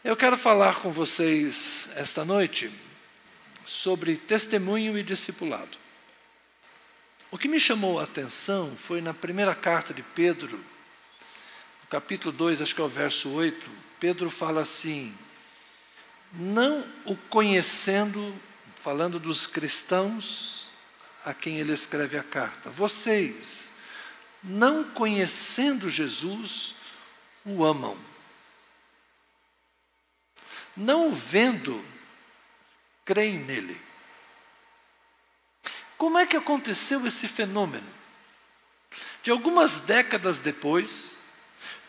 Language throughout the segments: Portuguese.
Eu quero falar com vocês esta noite sobre testemunho e discipulado. O que me chamou a atenção foi na primeira carta de Pedro, no capítulo 2, acho que é o verso 8, Pedro fala assim: não o conhecendo, falando dos cristãos a quem ele escreve a carta, vocês, não conhecendo Jesus, o amam. Não o vendo, creem nele. Como é que aconteceu esse fenômeno? De algumas décadas depois,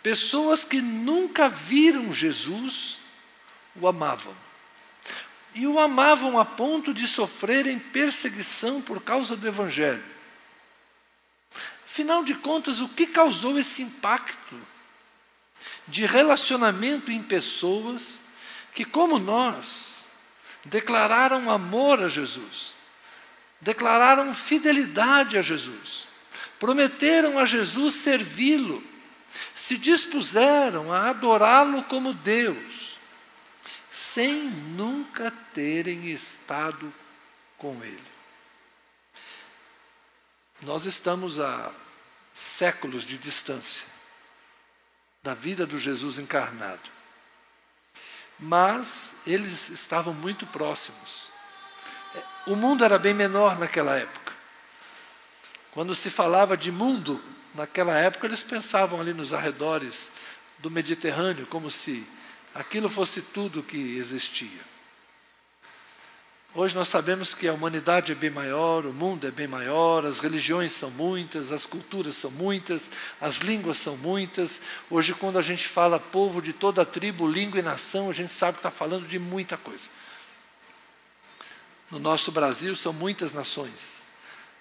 pessoas que nunca viram Jesus o amavam. E o amavam a ponto de sofrerem perseguição por causa do Evangelho. Afinal de contas, o que causou esse impacto de relacionamento em pessoas que, como nós, declararam amor a Jesus, declararam fidelidade a Jesus, prometeram a Jesus servi-lo, se dispuseram a adorá-lo como Deus, sem nunca terem estado com Ele. Nós estamos a séculos de distância da vida do Jesus encarnado. Mas eles estavam muito próximos. O mundo era bem menor naquela época. Quando se falava de mundo, naquela época eles pensavam ali nos arredores do Mediterrâneo, como se aquilo fosse tudo que existia. Hoje nós sabemos que a humanidade é bem maior, o mundo é bem maior, as religiões são muitas, as culturas são muitas, as línguas são muitas. Hoje, quando a gente fala povo de toda a tribo, língua e nação, a gente sabe que está falando de muita coisa. No nosso Brasil são muitas nações,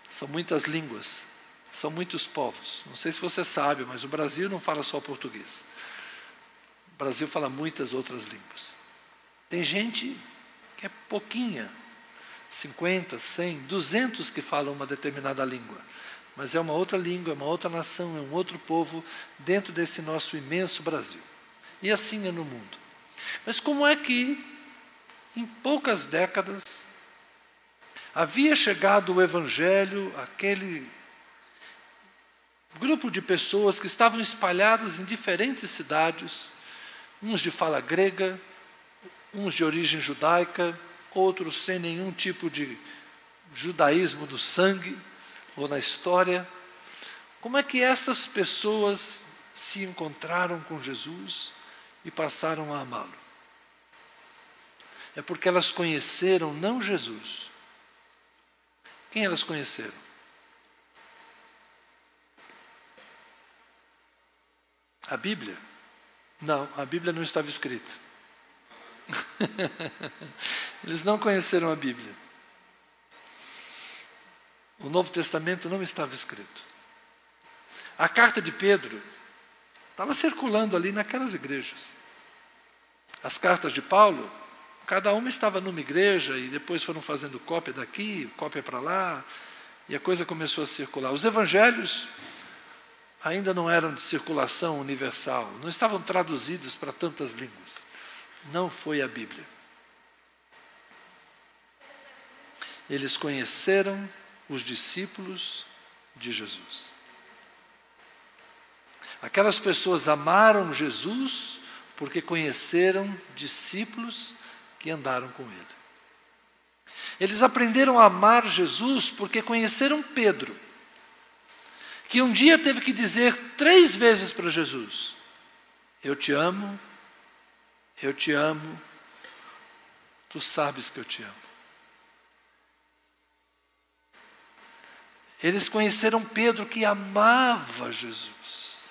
são muitas línguas, são muitos povos. Não sei se você sabe, mas o Brasil não fala só português. O Brasil fala muitas outras línguas. Tem gente que é pouquinha, 50, 100, 200 que falam uma determinada língua. Mas é uma outra língua, é uma outra nação, é um outro povo dentro desse nosso imenso Brasil. E assim é no mundo. Mas como é que, em poucas décadas, havia chegado o Evangelho àquele grupo de pessoas que estavam espalhadas em diferentes cidades, uns de fala grega, uns de origem judaica, outros sem nenhum tipo de judaísmo do sangue ou na história. Como é que estas pessoas se encontraram com Jesus e passaram a amá-lo? É porque elas conheceram não Jesus. Quem elas conheceram? A Bíblia? Não, a Bíblia não estava escrita. Eles não conheceram a Bíblia. O Novo Testamento não estava escrito. A carta de Pedro estava circulando ali naquelas igrejas. As cartas de Paulo, cada uma estava numa igreja e depois foram fazendo cópia daqui, cópia para lá, e a coisa começou a circular. Os evangelhos ainda não eram de circulação universal, não estavam traduzidos para tantas línguas. Não foi a Bíblia. Eles conheceram os discípulos de Jesus. Aquelas pessoas amaram Jesus porque conheceram discípulos que andaram com ele. Eles aprenderam a amar Jesus porque conheceram Pedro, que um dia teve que dizer 3 vezes para Jesus: eu te amo, tu sabes que eu te amo. Eles conheceram Pedro que amava Jesus.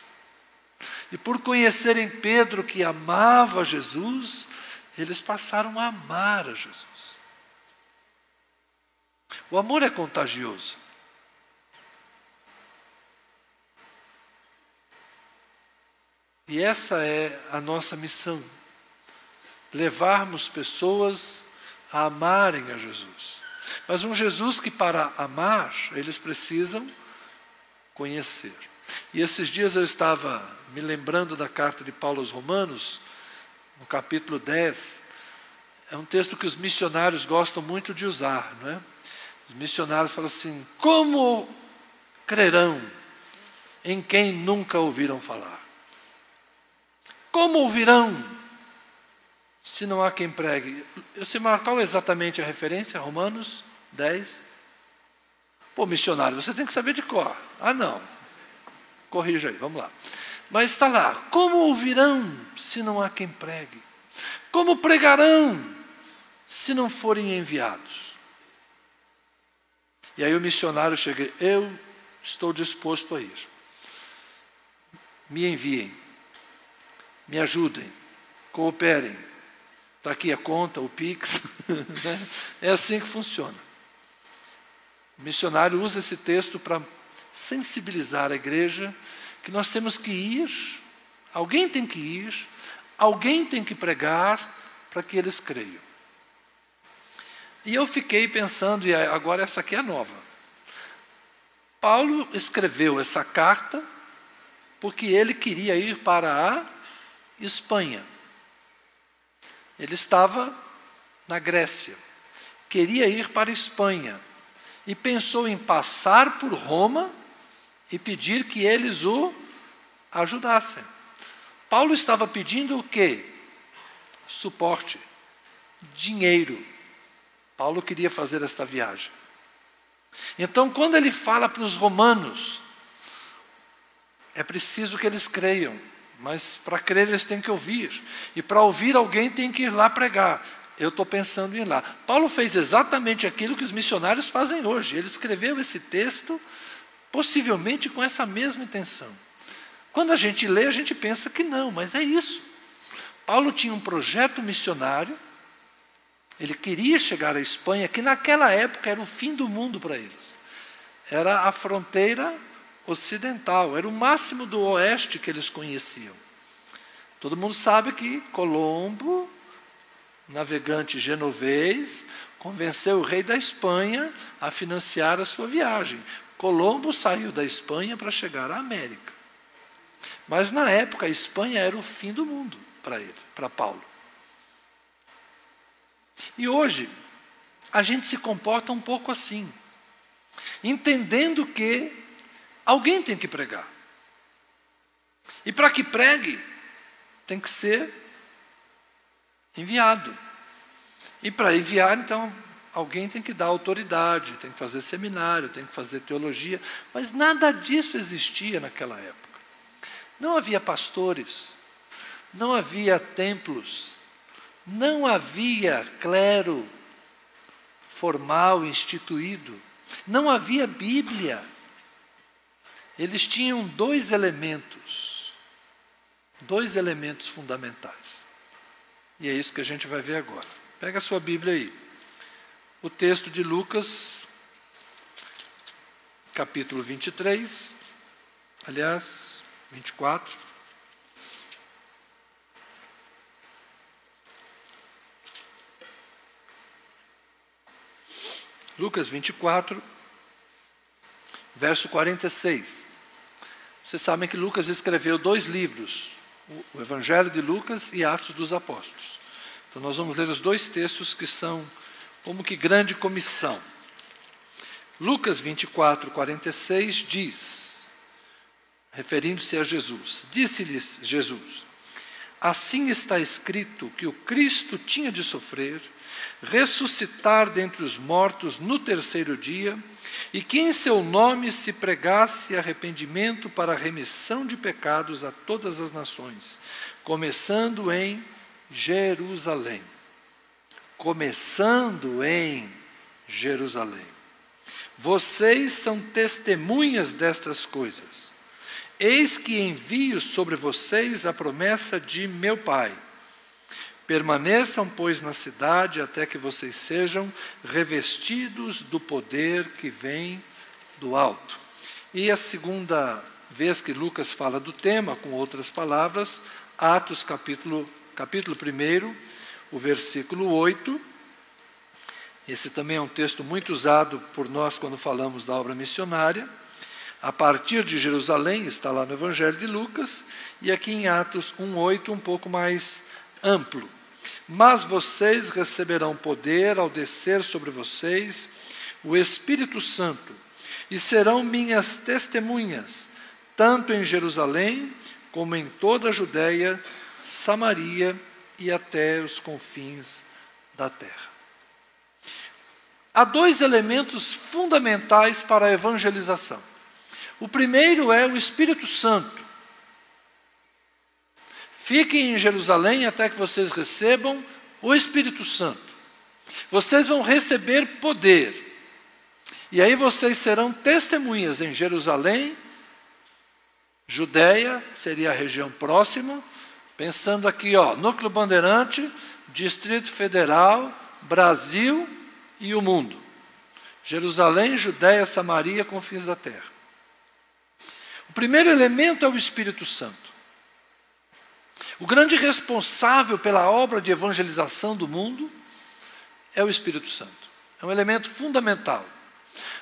E por conhecerem Pedro que amava Jesus, eles passaram a amar a Jesus. O amor é contagioso. E essa é a nossa missão. Levarmos pessoas a amarem a Jesus. Mas um Jesus que, para amar, eles precisam conhecer. E esses dias eu estava me lembrando da carta de Paulo aos Romanos, no capítulo 10, é um texto que os missionários gostam muito de usar, não é? Os missionários falam assim: como crerão em quem nunca ouviram falar? Como ouvirão se não há quem pregue? Eu sei, mas qual é exatamente a referência? Romanos 10. Pô, missionário, você tem que saber de cor. Ah, não. Corrija aí, vamos lá. Mas está lá: como ouvirão se não há quem pregue? Como pregarão se não forem enviados? E aí o missionário chega: eu estou disposto a ir. Me enviem, me ajudem, cooperem. Está aqui a conta, o Pix. É assim que funciona. O missionário usa esse texto para sensibilizar a igreja que nós temos que ir, alguém tem que ir, alguém tem que pregar para que eles creiam. E eu fiquei pensando, e agora essa aqui é nova. Paulo escreveu essa carta porque ele queria ir para a Espanha. Ele estava na Grécia, queria ir para a Espanha e pensou em passar por Roma e pedir que eles o ajudassem. Paulo estava pedindo o quê? Suporte, dinheiro. Paulo queria fazer esta viagem. Então, quando ele fala para os romanos, é preciso que eles creiam, mas para crer eles têm que ouvir. E para ouvir alguém tem que ir lá pregar. Eu estou pensando em ir lá. Paulo fez exatamente aquilo que os missionários fazem hoje. Ele escreveu esse texto, possivelmente com essa mesma intenção. Quando a gente lê, a gente pensa que não, mas é isso. Paulo tinha um projeto missionário, ele queria chegar à Espanha, que naquela época era o fim do mundo para eles. Era a fronteira ocidental, era o máximo do oeste que eles conheciam. Todo mundo sabe que Colombo, navegante genovês, convenceu o rei da Espanha a financiar a sua viagem. Colombo saiu da Espanha para chegar à América. Mas na época a Espanha era o fim do mundo para ele, para Paulo. E hoje a gente se comporta um pouco assim, entendendo que alguém tem que pregar. E para que pregue, tem que ser enviado. E para enviar, então, alguém tem que dar autoridade, tem que fazer seminário, tem que fazer teologia. Mas nada disso existia naquela época. Não havia pastores, não havia templos, não havia clero formal, instituído, não havia Bíblia. Eles tinham dois elementos fundamentais. E é isso que a gente vai ver agora. Pega a sua Bíblia aí. O texto de Lucas, capítulo 23, aliás, 24. Lucas 24, verso 46. Vocês sabem que Lucas escreveu 2 livros, o Evangelho de Lucas e Atos dos Apóstolos. Então nós vamos ler os 2 textos que são como que grande comissão. Lucas 24, 46 diz, referindo-se a Jesus, disse-lhes Jesus: assim está escrito que o Cristo tinha de sofrer, ressuscitar dentre os mortos no 3º dia, e que em seu nome se pregasse arrependimento para a remissão de pecados a todas as nações, começando em Jerusalém. Começando em Jerusalém. Vocês são testemunhas destas coisas. Eis que envio sobre vocês a promessa de meu Pai. Permaneçam, pois, na cidade até que vocês sejam revestidos do poder que vem do alto. E a segunda vez que Lucas fala do tema, com outras palavras, Atos capítulo 1, o versículo 8. Esse também é um texto muito usado por nós quando falamos da obra missionária. A partir de Jerusalém, está lá no Evangelho de Lucas, e aqui em Atos 1:8, um pouco mais amplo. Mas vocês receberão poder ao descer sobre vocês o Espírito Santo, e serão minhas testemunhas, tanto em Jerusalém, como em toda a Judeia, Samaria e até os confins da terra. Há dois elementos fundamentais para a evangelização. O primeiro é o Espírito Santo. Fiquem em Jerusalém até que vocês recebam o Espírito Santo. Vocês vão receber poder. E aí vocês serão testemunhas em Jerusalém, Judeia, seria a região próxima, pensando aqui, Núcleo Bandeirante, Distrito Federal, Brasil e o mundo. Jerusalém, Judeia, Samaria, confins da terra. O primeiro elemento é o Espírito Santo. O grande responsável pela obra de evangelização do mundo é o Espírito Santo. É um elemento fundamental.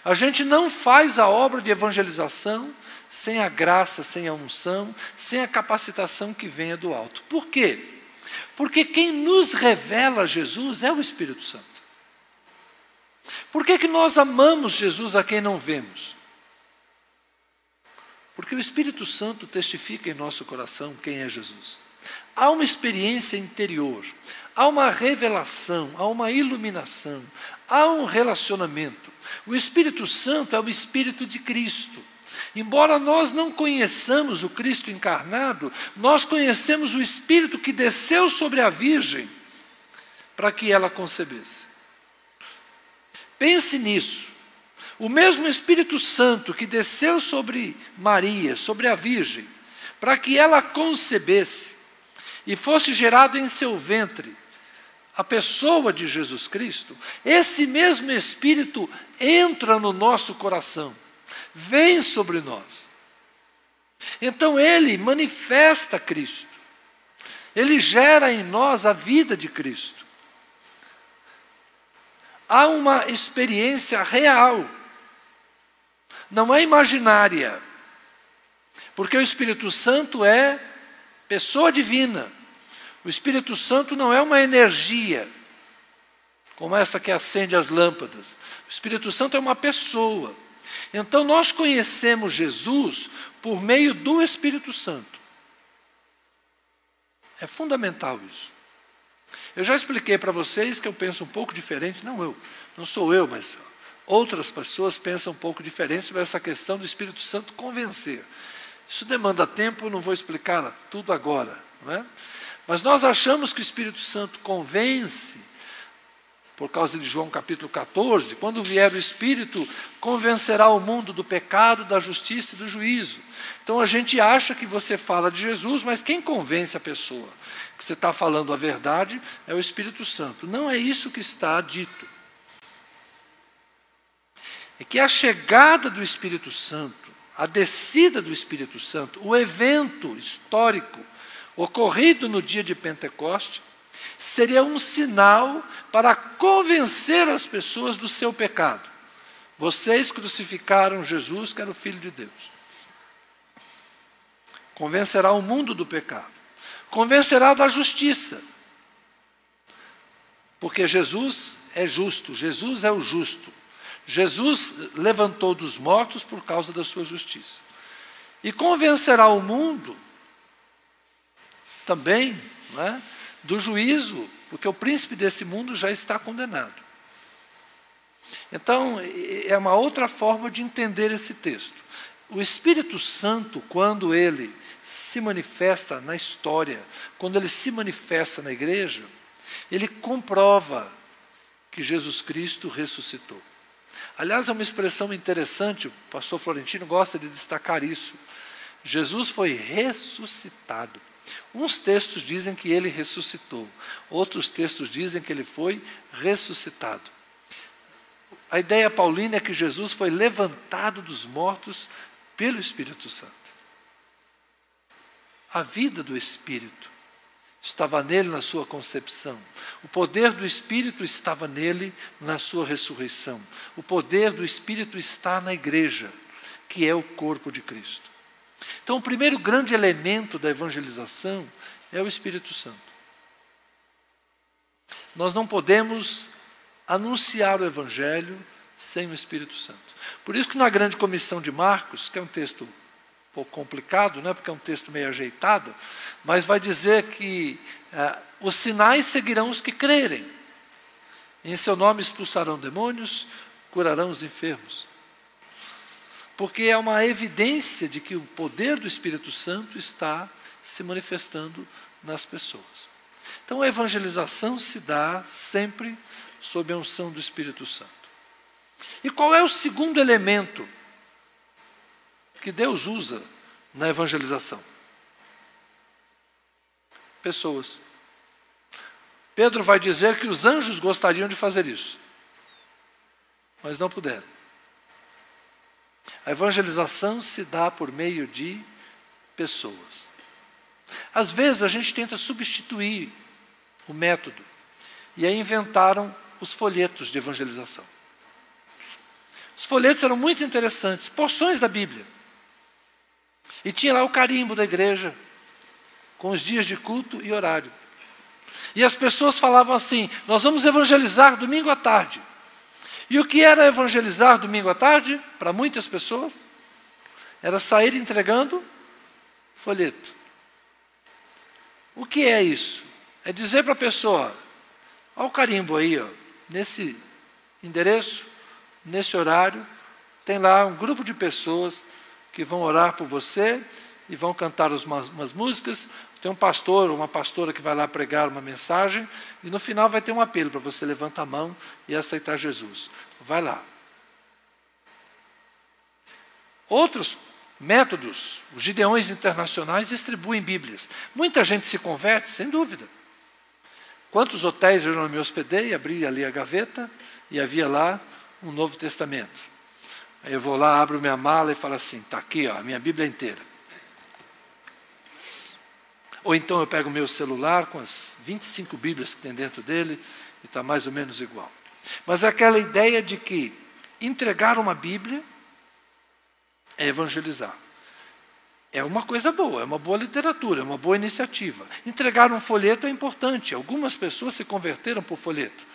A gente não faz a obra de evangelização sem a graça, sem a unção, sem a capacitação que venha do alto. Por quê? Porque quem nos revela Jesus é o Espírito Santo. Por que nós amamos Jesus a quem não vemos? Porque o Espírito Santo testifica em nosso coração quem é Jesus. Há uma experiência interior, há uma revelação, há uma iluminação, há um relacionamento. O Espírito Santo é o Espírito de Cristo. Embora nós não conheçamos o Cristo encarnado, nós conhecemos o Espírito que desceu sobre a Virgem para que ela concebesse. Pense nisso. O mesmo Espírito Santo que desceu sobre Maria, sobre a Virgem, para que ela concebesse e fosse gerado em seu ventre a pessoa de Jesus Cristo, esse mesmo Espírito entra no nosso coração, vem sobre nós. Então ele manifesta Cristo, ele gera em nós a vida de Cristo. Há uma experiência real, não é imaginária, porque o Espírito Santo é pessoa divina. O Espírito Santo não é uma energia, como essa que acende as lâmpadas. O Espírito Santo é uma pessoa. Então nós conhecemos Jesus por meio do Espírito Santo. É fundamental isso. Eu já expliquei para vocês que eu penso um pouco diferente, não sou eu, mas outras pessoas pensam um pouco diferente sobre essa questão do Espírito Santo convencer. Isso demanda tempo, não vou explicar tudo agora, não é? Mas nós achamos que o Espírito Santo convence, por causa de João capítulo 14, quando vier o Espírito, convencerá o mundo do pecado, da justiça e do juízo. Então a gente acha que você fala de Jesus, mas quem convence a pessoa que você está falando a verdade é o Espírito Santo. Não é isso que está dito. É que a chegada do Espírito Santo, a descida do Espírito Santo, o evento histórico ocorrido no dia de Pentecostes, seria um sinal para convencer as pessoas do seu pecado. Vocês crucificaram Jesus, que era o Filho de Deus. Convencerá o mundo do pecado. Convencerá da justiça. Porque Jesus é justo, Jesus é o justo. Jesus levantou dos mortos por causa da sua justiça. E convencerá o mundo também, não é, do juízo, porque o príncipe desse mundo já está condenado. Então, é uma outra forma de entender esse texto. O Espírito Santo, quando ele se manifesta na história, quando ele se manifesta na igreja, ele comprova que Jesus Cristo ressuscitou. Aliás, é uma expressão interessante, o pastor Florentino gosta de destacar isso. Jesus foi ressuscitado. Uns textos dizem que ele ressuscitou, outros textos dizem que ele foi ressuscitado. A ideia paulina é que Jesus foi levantado dos mortos pelo Espírito Santo. A vida do Espírito estava nele na sua concepção. O poder do Espírito estava nele na sua ressurreição. O poder do Espírito está na igreja, que é o corpo de Cristo. Então, o primeiro grande elemento da evangelização é o Espírito Santo. Nós não podemos anunciar o Evangelho sem o Espírito Santo. Por isso que na grande comissão de Marcos, que é um texto um pouco complicado, né, porque é um texto meio ajeitado, mas vai dizer que os sinais seguirão os que crerem. Em seu nome expulsarão demônios, curarão os enfermos. Porque é uma evidência de que o poder do Espírito Santo está se manifestando nas pessoas. Então a evangelização se dá sempre sob a unção do Espírito Santo. E qual é o segundo elemento que Deus usa na evangelização? Pessoas. Pedro vai dizer que os anjos gostariam de fazer isso, mas não puderam. A evangelização se dá por meio de pessoas. Às vezes a gente tenta substituir o método, e aí inventaram os folhetos de evangelização. Os folhetos eram muito interessantes, porções da Bíblia. E tinha lá o carimbo da igreja, com os dias de culto e horário. E as pessoas falavam assim: nós vamos evangelizar domingo à tarde. E o que era evangelizar domingo à tarde, para muitas pessoas? Era sair entregando folheto. O que é isso? É dizer para a pessoa: olha o carimbo aí, ó, nesse endereço, nesse horário, tem lá um grupo de pessoas que vão orar por você e vão cantar umas músicas. Tem um pastor ou uma pastora que vai lá pregar uma mensagem e no final vai ter um apelo para você levantar a mão e aceitar Jesus. Vai lá. Outros métodos, os gideões internacionais distribuem Bíblias. Muita gente se converte, sem dúvida. Quantos hotéis eu não me hospedei, abri ali a gaveta e havia lá um Novo Testamento. Aí eu vou lá, abro minha mala e falo assim: está aqui, ó, a minha Bíblia inteira. Ou então eu pego o meu celular com as 25 Bíblias que tem dentro dele e está mais ou menos igual. Mas é aquela ideia de que entregar uma Bíblia é evangelizar. É uma coisa boa, é uma boa literatura, é uma boa iniciativa. Entregar um folheto é importante. Algumas pessoas se converteram por folheto.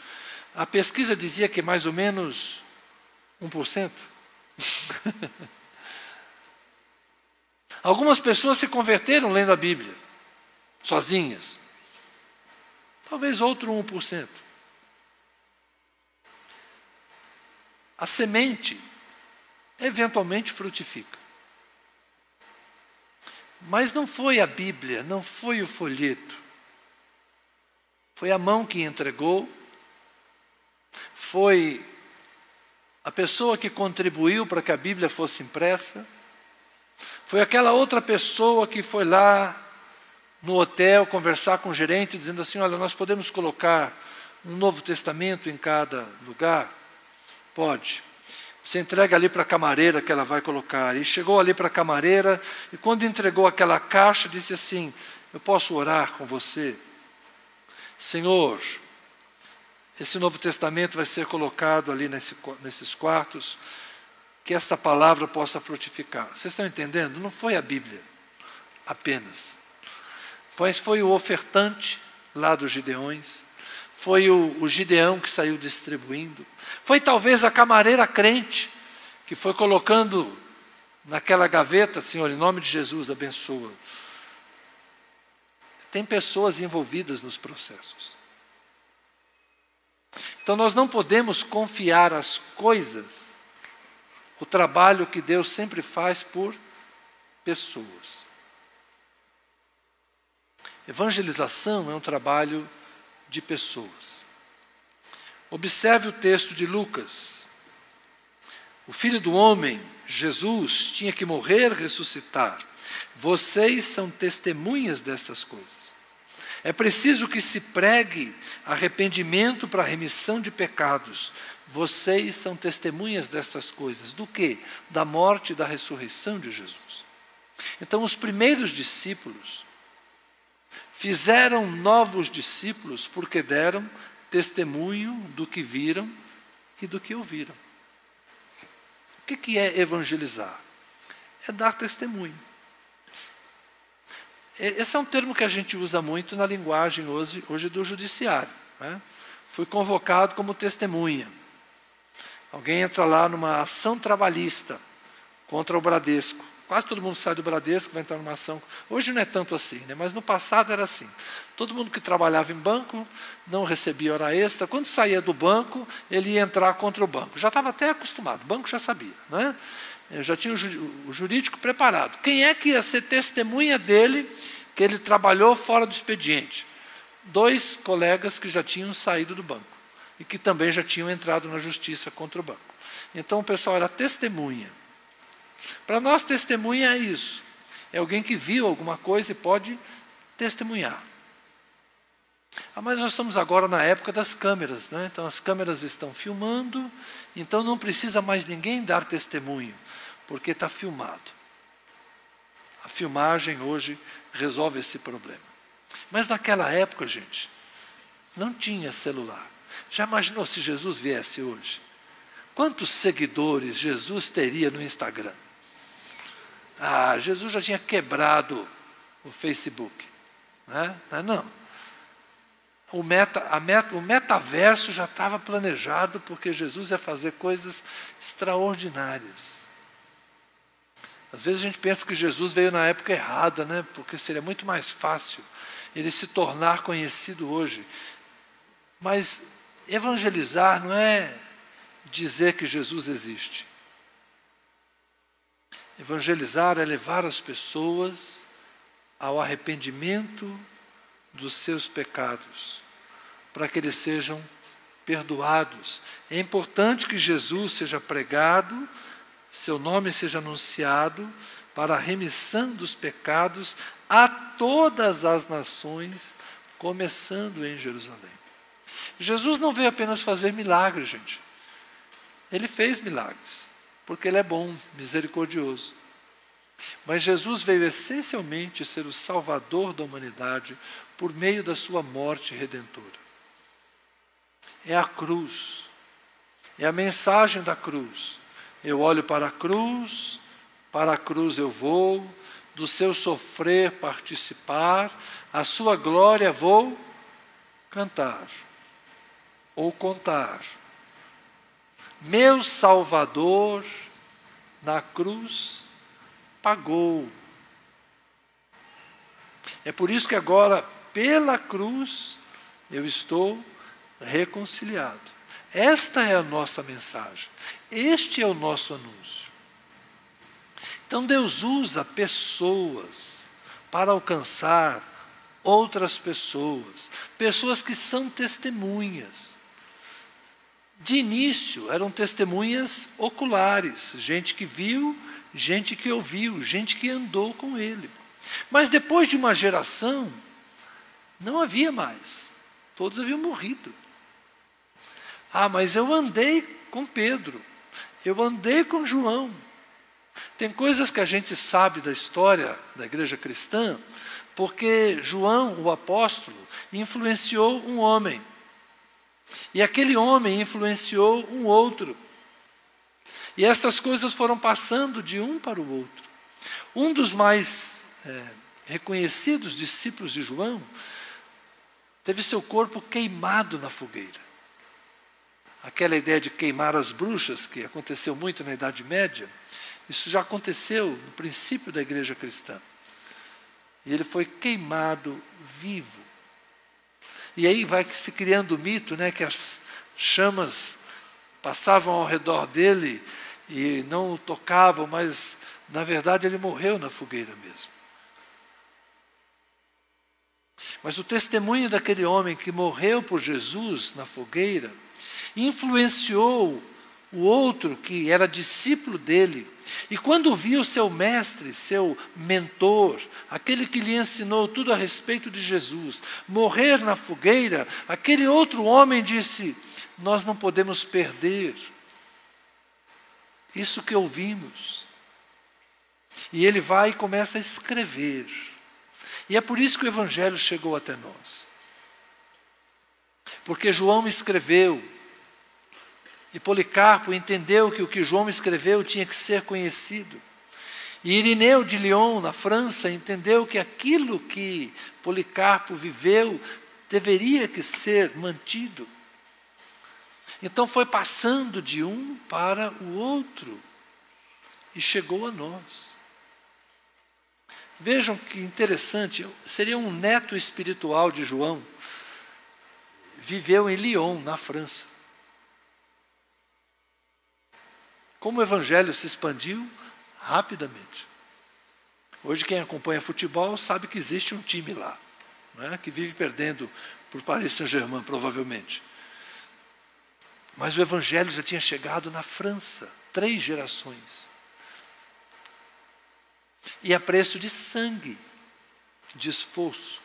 A pesquisa dizia que mais ou menos 1%. Algumas pessoas se converteram lendo a Bíblia, sozinhas. Talvez outro 1%. A semente eventualmente frutifica. Mas não foi a Bíblia, não foi o folheto. Foi a mão que entregou, foi a pessoa que contribuiu para que a Bíblia fosse impressa, foi aquela outra pessoa que foi lá no hotel conversar com o gerente, dizendo assim: olha, nós podemos colocar um Novo Testamento em cada lugar? Pode. Você entrega ali para a camareira que ela vai colocar. E chegou ali para a camareira, e quando entregou aquela caixa, disse assim: eu posso orar com você? Senhor, esse Novo Testamento vai ser colocado ali nesses quartos, que esta palavra possa frutificar. Vocês estão entendendo? Não foi a Bíblia apenas. Mas foi o ofertante lá dos Gideões, foi o Gideão que saiu distribuindo, foi talvez a camareira crente que foi colocando naquela gaveta: Senhor, em nome de Jesus, abençoa. Tem pessoas envolvidas nos processos. Então nós não podemos confiar as coisas, o trabalho que Deus sempre faz por pessoas. Evangelização é um trabalho de pessoas. Observe o texto de Lucas. O Filho do Homem, Jesus, tinha que morrer, ressuscitar. Vocês são testemunhas destas coisas. É preciso que se pregue arrependimento para a remissão de pecados. Vocês são testemunhas destas coisas. Do quê? Da morte e da ressurreição de Jesus. Então, os primeiros discípulos fizeram novos discípulos porque deram testemunho do que viram e do que ouviram. O que é evangelizar? É dar testemunho. Esse é um termo que a gente usa muito na linguagem hoje do judiciário. né? Fui convocado como testemunha. Alguém entra lá numa ação trabalhista contra o Bradesco. Quase todo mundo sai do Bradesco, vai entrar numa ação. Hoje não é tanto assim, né? Mas no passado era assim. Todo mundo que trabalhava em banco não recebia hora extra. Quando saía do banco, ele ia entrar contra o banco. Já estava até acostumado, o banco já sabia, né? Eu já tinha o jurídico preparado. Quem é que ia ser testemunha dele, que ele trabalhou fora do expediente? 2 colegas que já tinham saído do banco e que também já tinham entrado na justiça contra o banco. Então o pessoal era testemunha. Para nós, testemunha é isso. É alguém que viu alguma coisa e pode testemunhar. Mas nós estamos agora na época das câmeras, né? Então as câmeras estão filmando, então não precisa mais ninguém dar testemunho, porque está filmado. A filmagem hoje resolve esse problema. Mas naquela época, gente, não tinha celular. Já imaginou se Jesus viesse hoje? Quantos seguidores Jesus teria no Instagram? Jesus já tinha quebrado o Facebook. Né? Não. O metaverso já estava planejado, porque Jesus ia fazer coisas extraordinárias. Às vezes a gente pensa que Jesus veio na época errada, né? Porque seria muito mais fácil ele se tornar conhecido hoje. Mas evangelizar não é dizer que Jesus existe. Evangelizar é levar as pessoas ao arrependimento dos seus pecados, para que eles sejam perdoados. É importante que Jesus seja pregado, seu nome seja anunciado para a remissão dos pecados a todas as nações, começando em Jerusalém. Jesus não veio apenas fazer milagres, gente. Ele fez milagres, porque Ele é bom, misericordioso. Mas Jesus veio essencialmente ser o Salvador da humanidade por meio da sua morte redentora. É a cruz, é a mensagem da cruz. Eu olho para a cruz eu vou, do seu sofrer participar, a sua glória vou cantar ou contar. Meu Salvador na cruz pagou. É por isso que agora, pela cruz, eu estou reconciliado. Esta é a nossa mensagem. Este é o nosso anúncio. Então Deus usa pessoas para alcançar outras pessoas. Pessoas que são testemunhas. De início, eram testemunhas oculares. Gente que viu, gente que ouviu, gente que andou com Ele. Mas depois de uma geração, não havia mais. Todos haviam morrido. Mas eu andei com Pedro. Eu andei com João. Tem coisas que a gente sabe da história da igreja cristã, porque João, o apóstolo, influenciou um homem. E aquele homem influenciou um outro. E estas coisas foram passando de um para o outro. Um dos mais reconhecidos discípulos de João teve seu corpo queimado na fogueira. Aquela ideia de queimar as bruxas, que aconteceu muito na Idade Média, isso já aconteceu no princípio da igreja cristã. E ele foi queimado vivo. E aí vai se criando o mito, né, que as chamas passavam ao redor dele e não o tocavam, mas na verdade ele morreu na fogueira mesmo. Mas o testemunho daquele homem que morreu por Jesus na fogueira influenciou o outro que era discípulo dele. E quando viu seu mestre, seu mentor, aquele que lhe ensinou tudo a respeito de Jesus, morrer na fogueira, aquele outro homem disse: nós não podemos perder isso que ouvimos. E ele vai e começa a escrever. E é por isso que o Evangelho chegou até nós. Porque João escreveu, e Policarpo entendeu que o que João escreveu tinha que ser conhecido. E Irineu de Lyon, na França, entendeu que aquilo que Policarpo viveu deveria que ser mantido. Então foi passando de um para o outro e chegou a nós. Vejam que interessante, seria um neto espiritual de João, viveu em Lyon, na França. Como o evangelho se expandiu rapidamente. Hoje quem acompanha futebol sabe que existe um time lá, né, que vive perdendo por Paris Saint-Germain, provavelmente. Mas o evangelho já tinha chegado na França, 3 gerações. E a preço de sangue, de esforço.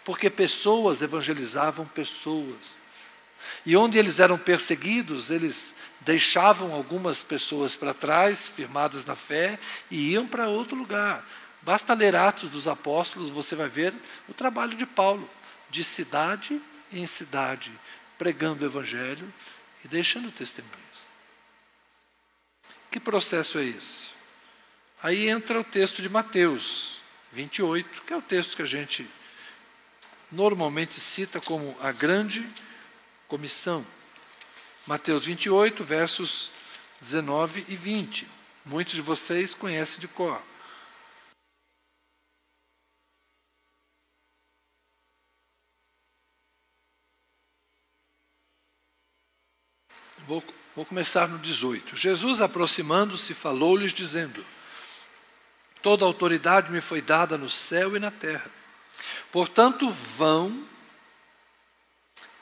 Porque pessoas evangelizavam pessoas. E onde eles eram perseguidos, eles deixavam algumas pessoas para trás, firmadas na fé, e iam para outro lugar. Basta ler Atos dos Apóstolos, você vai ver o trabalho de Paulo, de cidade em cidade, pregando o evangelho e deixando testemunhas. Que processo é esse? Aí entra o texto de Mateus 28, que é o texto que a gente normalmente cita como a grande comissão. Mateus 28, versos 19 e 20. Muitos de vocês conhecem de cor. Vou começar no 18. Jesus, aproximando-se, falou-lhes, dizendo: toda autoridade me foi dada no céu e na terra. Portanto, vão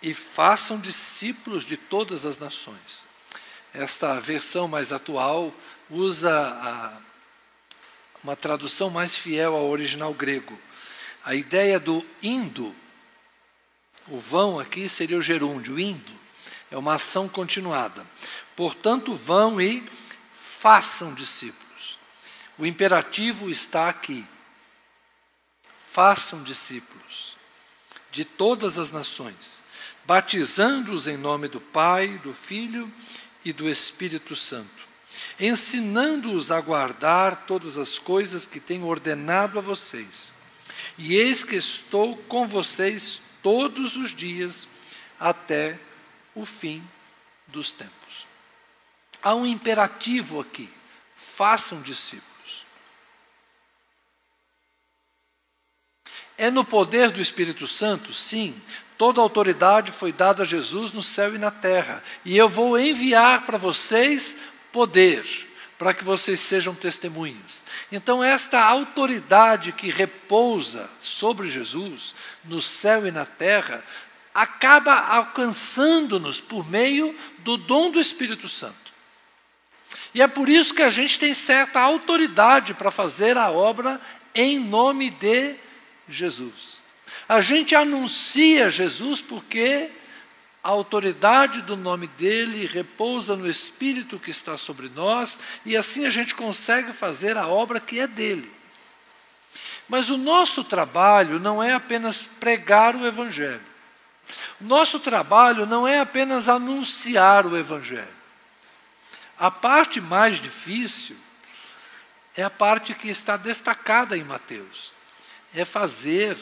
e façam discípulos de todas as nações. Esta versão mais atual usa uma tradução mais fiel ao original grego. A ideia do indo, o vão aqui seria o gerúndio, indo, é uma ação continuada. Portanto, vão e façam discípulos. O imperativo está aqui. Façam discípulos de todas as nações, batizando-os em nome do Pai, do Filho e do Espírito Santo, ensinando-os a guardar todas as coisas que tenho ordenado a vocês. E eis que estou com vocês todos os dias até o fim dos tempos. Há um imperativo aqui: façam discípulos. É no poder do Espírito Santo? Sim. Toda autoridade foi dada a Jesus no céu e na terra. E eu vou enviar para vocês poder, para que vocês sejam testemunhas. Então, esta autoridade que repousa sobre Jesus, no céu e na terra, acaba alcançando-nos por meio do dom do Espírito Santo. E é por isso que a gente tem certa autoridade para fazer a obra em nome de Jesus. A gente anuncia Jesus porque a autoridade do nome dele repousa no Espírito que está sobre nós, e assim a gente consegue fazer a obra que é dele. Mas o nosso trabalho não é apenas pregar o Evangelho. O nosso trabalho não é apenas anunciar o Evangelho. A parte mais difícil é a parte que está destacada em Mateus. É fazer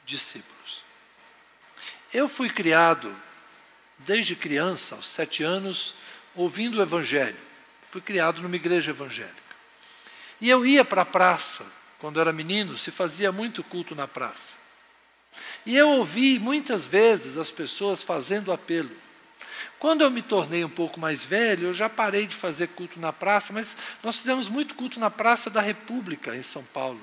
discípulos. Eu fui criado, desde criança, aos 7 anos, ouvindo o Evangelho. Fui criado numa igreja evangélica. E eu ia para a praça, quando era menino, se fazia muito culto na praça. E eu ouvi muitas vezes as pessoas fazendo apelo. Quando eu me tornei um pouco mais velho, eu já parei de fazer culto na praça, mas nós fizemos muito culto na Praça da República, em São Paulo,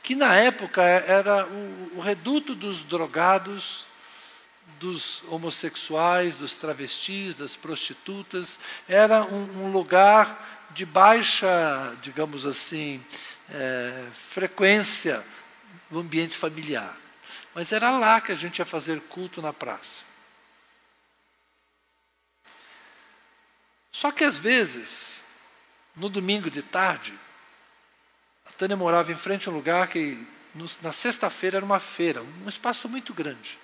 que na época era o reduto dos drogados, dos homossexuais, dos travestis, das prostitutas. Era um lugar de baixa, digamos assim, frequência no ambiente familiar. Mas era lá que a gente ia fazer culto na praça. Só que às vezes, no domingo de tarde, a Tânia morava em frente a um lugar que, na sexta-feira, era uma feira, um espaço muito grande.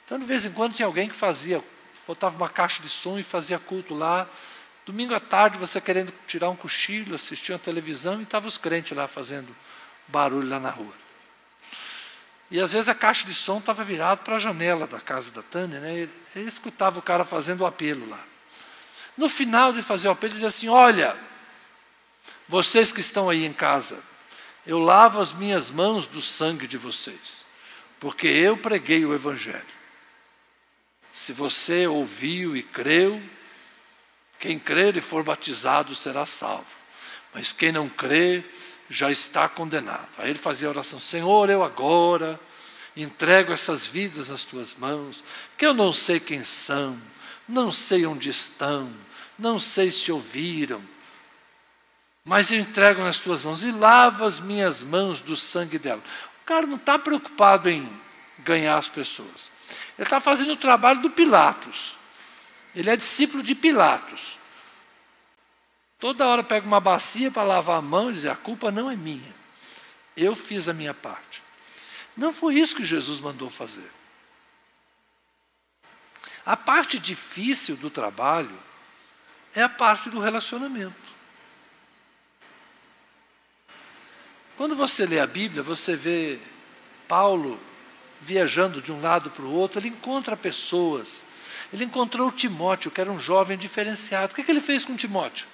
Então, de vez em quando, tinha alguém que botava uma caixa de som e fazia culto lá. Domingo à tarde, você querendo tirar um cochilo, assistir uma televisão, e estavam os crentes lá fazendo barulho lá na rua. E às vezes a caixa de som estava virada para a janela da casa da Tânia, né? Ele escutava o cara fazendo o apelo lá. No final de fazer o apelo, ele dizia assim: olha, vocês que estão aí em casa, eu lavo as minhas mãos do sangue de vocês, porque eu preguei o Evangelho. Se você ouviu e creu, quem crer e for batizado será salvo. Mas quem não crê já está condenado. Aí ele fazia a oração: Senhor, eu agora entrego essas vidas nas tuas mãos, que eu não sei quem são, não sei onde estão, não sei se ouviram, mas eu entrego nas tuas mãos e lavo as minhas mãos do sangue dela. O cara não está preocupado em ganhar as pessoas. Ele está fazendo o trabalho do Pilatos. Ele é discípulo de Pilatos. Toda hora pega uma bacia para lavar a mão e dizer: a culpa não é minha. Eu fiz a minha parte. Não foi isso que Jesus mandou fazer. A parte difícil do trabalho é a parte do relacionamento. Quando você lê a Bíblia, você vê Paulo viajando de um lado para o outro, ele encontra pessoas. Ele encontrou Timóteo, que era um jovem diferenciado. O que ele fez com Timóteo?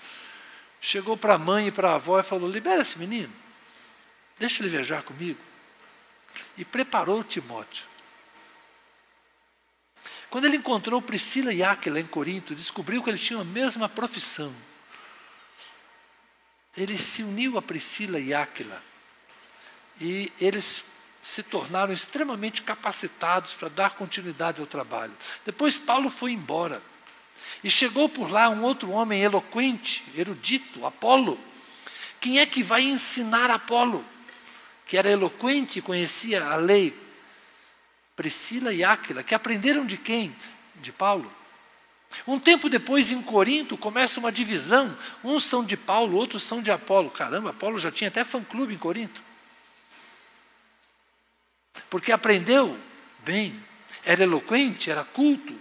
Chegou para a mãe e para a avó e falou: libera esse menino, deixa ele viajar comigo. E preparou Timóteo. Quando ele encontrou Priscila e Áquila em Corinto, descobriu que eles tinham a mesma profissão. Ele se uniu a Priscila e Áquila. E eles se tornaram extremamente capacitados para dar continuidade ao trabalho. Depois Paulo foi embora. E chegou por lá um outro homem eloquente, erudito, Apolo. Quem é que vai ensinar Apolo? Que era eloquente e conhecia a lei. Priscila e Áquila, que aprenderam de quem? De Paulo. Um tempo depois, em Corinto, começa uma divisão. Uns são de Paulo, outros são de Apolo. Caramba, Apolo já tinha até fã-clube em Corinto. Porque aprendeu bem, era eloquente, era culto.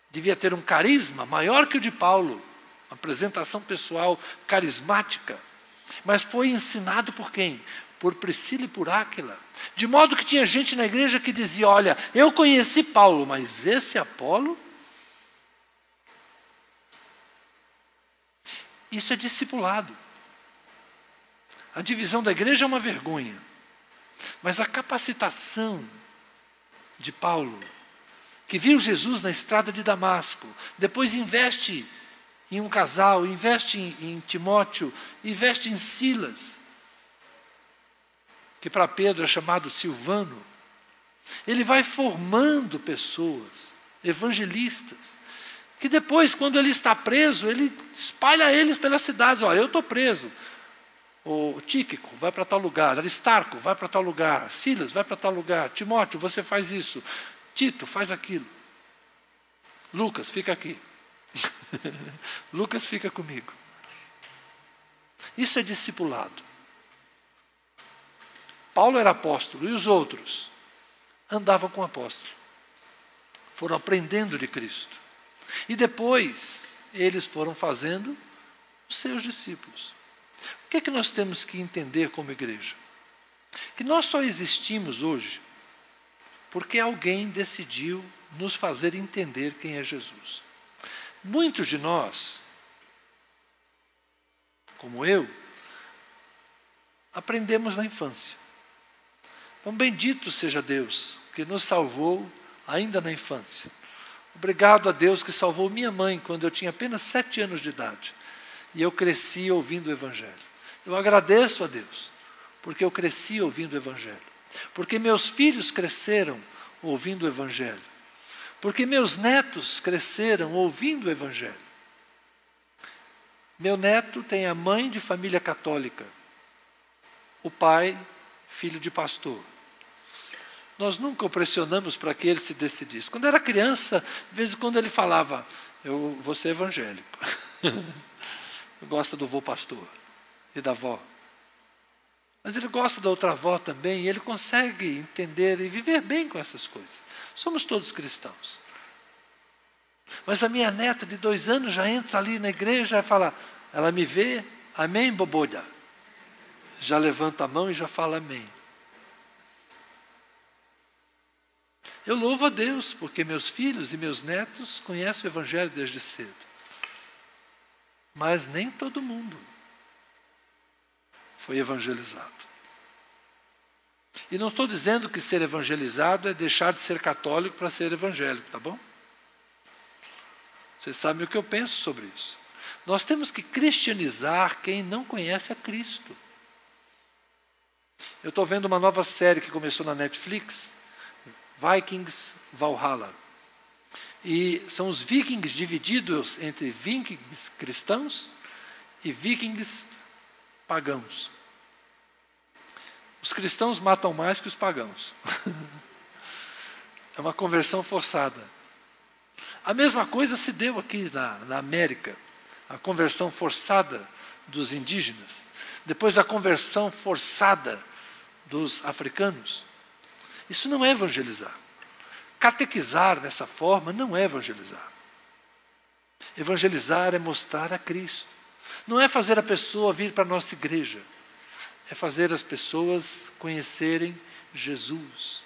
Devia ter um carisma maior que o de Paulo. Uma apresentação pessoal carismática. Mas foi ensinado por quem? Por Priscila e por Áquila. De modo que tinha gente na igreja que dizia: olha, eu conheci Paulo, mas esse Apolo... Isso é discipulado. A divisão da igreja é uma vergonha. Mas a capacitação de Paulo, que viu Jesus na estrada de Damasco, depois investe em um casal, investe em Timóteo, investe em Silas, que para Pedro é chamado Silvano. Ele vai formando pessoas, evangelistas, que depois, quando ele está preso, ele espalha eles pelas cidades. Olha, eu estou preso. O Tíquico vai para tal lugar, Aristarco vai para tal lugar, Silas vai para tal lugar, Timóteo, você faz isso, Tito faz aquilo. Lucas, fica aqui. Lucas fica comigo. Isso é discipulado. Paulo era apóstolo e os outros andavam com o apóstolo. Foram aprendendo de Cristo. E depois eles foram fazendo os seus discípulos. O que é que nós temos que entender como igreja? Que nós só existimos hoje porque alguém decidiu nos fazer entender quem é Jesus. Muitos de nós, como eu, aprendemos na infância. Então, bendito seja Deus que nos salvou ainda na infância. Obrigado a Deus que salvou minha mãe quando eu tinha apenas 7 anos de idade. E eu cresci ouvindo o Evangelho. Eu agradeço a Deus, porque eu cresci ouvindo o Evangelho. Porque meus filhos cresceram ouvindo o Evangelho. Porque meus netos cresceram ouvindo o Evangelho. Meu neto tem a mãe de família católica, o pai, filho de pastor. Nós nunca o pressionamos para que ele se decidisse. Quando era criança, de vez em quando ele falava: eu vou ser evangélico. Eu gosto do vô pastor e da avó. Mas ele gosta da outra avó também, e ele consegue entender e viver bem com essas coisas. Somos todos cristãos. Mas a minha neta de 2 anos já entra ali na igreja e fala, ela me vê, amém, bobolha. Já levanta a mão e já fala amém. Eu louvo a Deus, porque meus filhos e meus netos conhecem o Evangelho desde cedo. Mas nem todo mundo foi evangelizado. E não estou dizendo que ser evangelizado é deixar de ser católico para ser evangélico, tá bom? Vocês sabem o que eu penso sobre isso. Nós temos que cristianizar quem não conhece a Cristo. Eu estou vendo uma nova série que começou na Netflix, Vikings Valhalla. E são os vikings divididos entre vikings cristãos e vikings pagãos. Os cristãos matam mais que os pagãos. É uma conversão forçada. A mesma coisa se deu aqui na América. A conversão forçada dos indígenas. Depois a conversão forçada dos africanos. Isso não é evangelizar. Catequizar dessa forma não é evangelizar. Evangelizar é mostrar a Cristo. Não é fazer a pessoa vir para a nossa igreja. É fazer as pessoas conhecerem Jesus.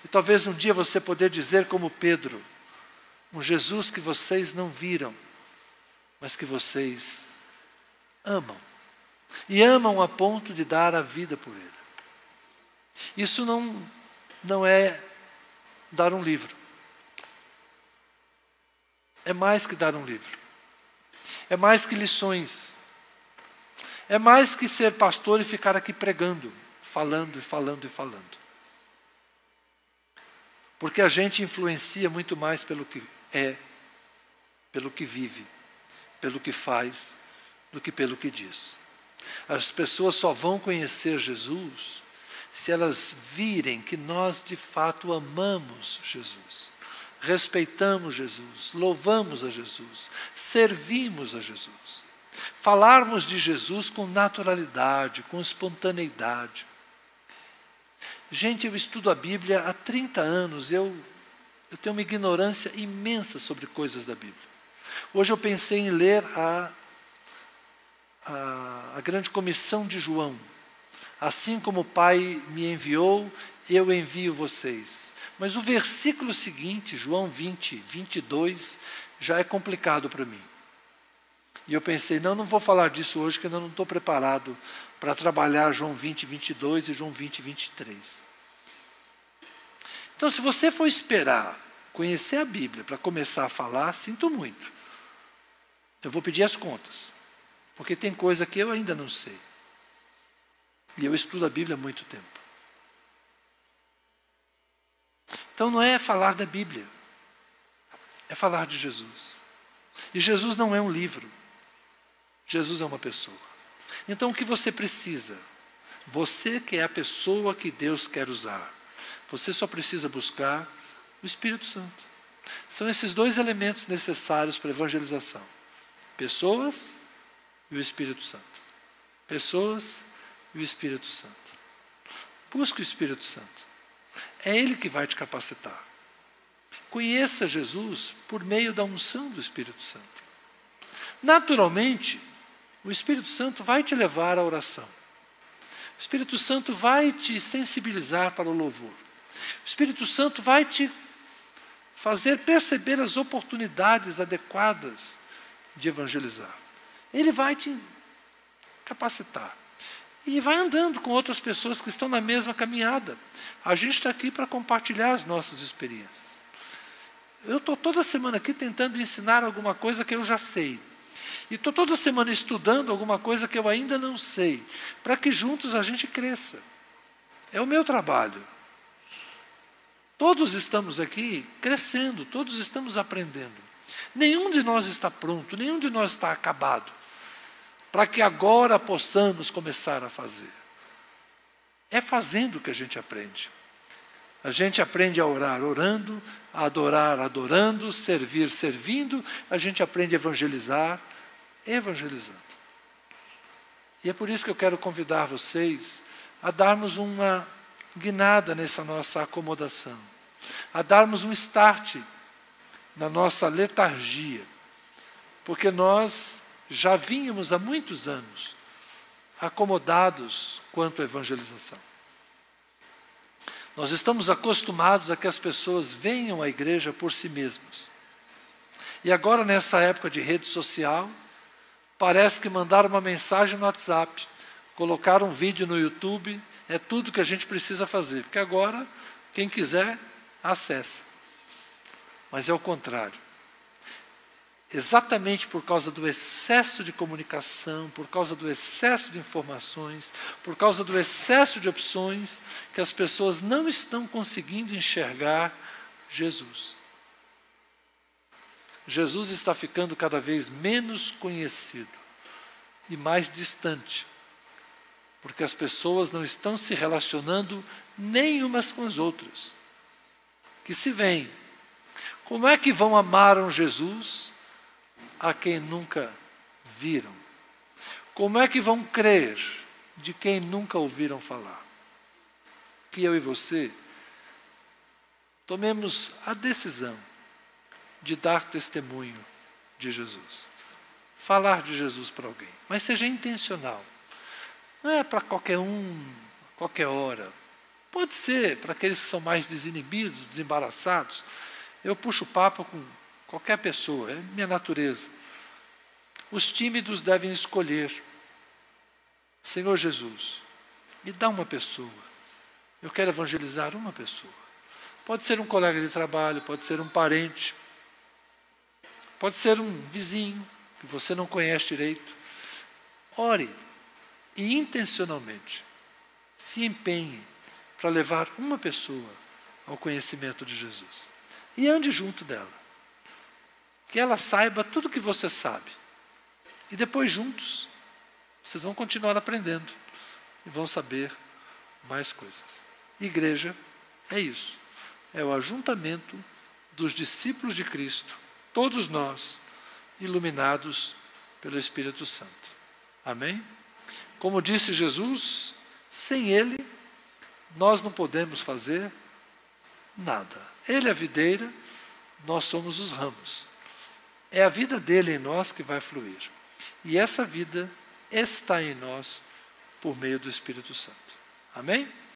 E talvez um dia você poder dizer como Pedro, um Jesus que vocês não viram, mas que vocês amam. E amam a ponto de dar a vida por ele. Isso não é dar um livro. É mais que dar um livro. É mais que lições. É mais que ser pastor e ficar aqui pregando, falando e falando e falando. Porque a gente influencia muito mais pelo que é, pelo que vive, pelo que faz, do que pelo que diz. As pessoas só vão conhecer Jesus se elas virem que nós de fato amamos Jesus, respeitamos Jesus, louvamos a Jesus, servimos a Jesus. Falarmos de Jesus com naturalidade, com espontaneidade. Gente, eu estudo a Bíblia há 30 anos, eu tenho uma ignorância imensa sobre coisas da Bíblia. Hoje eu pensei em ler a grande comissão de João. Assim como o Pai me enviou, eu envio vocês. Mas o versículo seguinte, João 20, 22, já é complicado para mim. E eu pensei, não vou falar disso hoje, porque eu não estou preparado para trabalhar João 20, 22 e João 20, 23. Então, se você for esperar conhecer a Bíblia para começar a falar, sinto muito. Eu vou pedir as contas, porque tem coisa que eu ainda não sei. E eu estudo a Bíblia há muito tempo. Então não é falar da Bíblia, é falar de Jesus. E Jesus não é um livro, Jesus é uma pessoa. Então o que você precisa? Você que é a pessoa que Deus quer usar. Você só precisa buscar o Espírito Santo. São esses dois elementos necessários para a evangelização. Pessoas e o Espírito Santo. Pessoas e o Espírito Santo. Busque o Espírito Santo. É Ele que vai te capacitar. Conheça Jesus por meio da unção do Espírito Santo. Naturalmente, o Espírito Santo vai te levar à oração. O Espírito Santo vai te sensibilizar para o louvor. O Espírito Santo vai te fazer perceber as oportunidades adequadas de evangelizar. Ele vai te capacitar. E vai andando com outras pessoas que estão na mesma caminhada. A gente está aqui para compartilhar as nossas experiências. Eu estou toda semana aqui tentando ensinar alguma coisa que eu já sei. E estou toda semana estudando alguma coisa que eu ainda não sei, para que juntos a gente cresça. É o meu trabalho. Todos estamos aqui crescendo, todos estamos aprendendo. Nenhum de nós está pronto, nenhum de nós está acabado, para que agora possamos começar a fazer. É fazendo que a gente aprende. A gente aprende a orar orando, a adorar adorando, servir servindo, a gente aprende a evangelizar evangelizando. E é por isso que eu quero convidar vocês a darmos uma guinada nessa nossa acomodação, a darmos um start na nossa letargia, porque nós já vínhamos há muitos anos acomodados quanto à evangelização. Nós estamos acostumados a que as pessoas venham à igreja por si mesmos. E agora, nessa época de rede social, parece que mandar uma mensagem no WhatsApp, colocar um vídeo no YouTube, é tudo que a gente precisa fazer. Porque agora, quem quiser, acessa. Mas é o contrário. Exatamente por causa do excesso de comunicação, por causa do excesso de informações, por causa do excesso de opções, que as pessoas não estão conseguindo enxergar Jesus. Jesus está ficando cada vez menos conhecido e mais distante, porque as pessoas não estão se relacionando nem umas com as outras. Que se veem. Como é que vão amar um Jesus a quem nunca viram? Como é que vão crer de quem nunca ouviram falar? Que eu e você tomemos a decisão de dar testemunho de Jesus. Falar de Jesus para alguém, mas seja intencional. Não é para qualquer um, qualquer hora. Pode ser para aqueles que são mais desinibidos, desembaraçados. Eu puxo papo com qualquer pessoa, é minha natureza. Os tímidos devem escolher. Senhor Jesus, me dá uma pessoa. Eu quero evangelizar uma pessoa. Pode ser um colega de trabalho, pode ser um parente, pode ser um vizinho que você não conhece direito. Ore e intencionalmente se empenhe para levar uma pessoa ao conhecimento de Jesus. E ande junto dela. Que ela saiba tudo que você sabe. E depois juntos, vocês vão continuar aprendendo e vão saber mais coisas. Igreja é isso. É o ajuntamento dos discípulos de Cristo, todos nós, iluminados pelo Espírito Santo. Amém? Como disse Jesus, sem Ele, nós não podemos fazer nada. Ele é a videira, nós somos os ramos. É a vida dele em nós que vai fluir. E essa vida está em nós por meio do Espírito Santo. Amém?